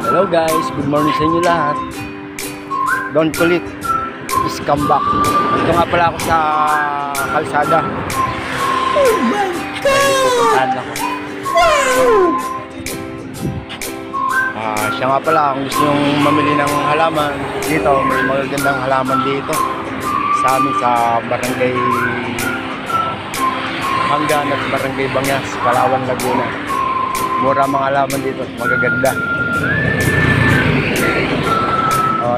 Hello guys, good morning sa inyo lahat. Don't kulit, is come back. Ito nga pala ako sa kalsada. Oh my God! Ako. Siya nga pala, kung gusto nyong mamili ng halaman dito, may magagandang halaman dito sa amin sa Barangay Hanggan at Barangay Bangyas, Palawan, Laguna. Mura mga halaman dito, magaganda.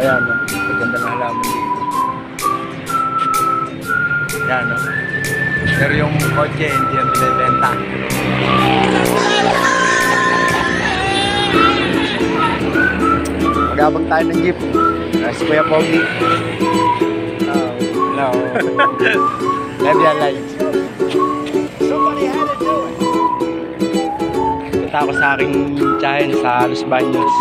Ayan, maganda na halaman dito. Ayan, pero yung kotse hindi yan binibenta. Magabag tayo ng jeep. Si Kuya Pogi. No. Love ya life. Somebody had to do it. Punta ako sa aking tiyahin sa Los Baños.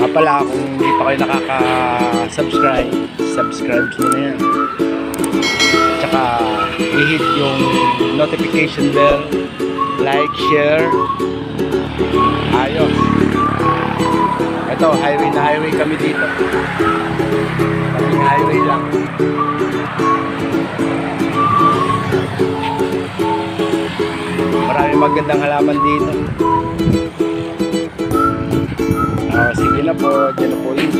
Pala kung hindi pa kayo nakaka-subscribe, subscribe nyo na yan. Tsaka i-hit yung notification bell, like, share. Ayos. Ito, highway na highway kami dito. Kaming highway lang. Maraming magandang halaman dito. Sige na po, dyan na po yung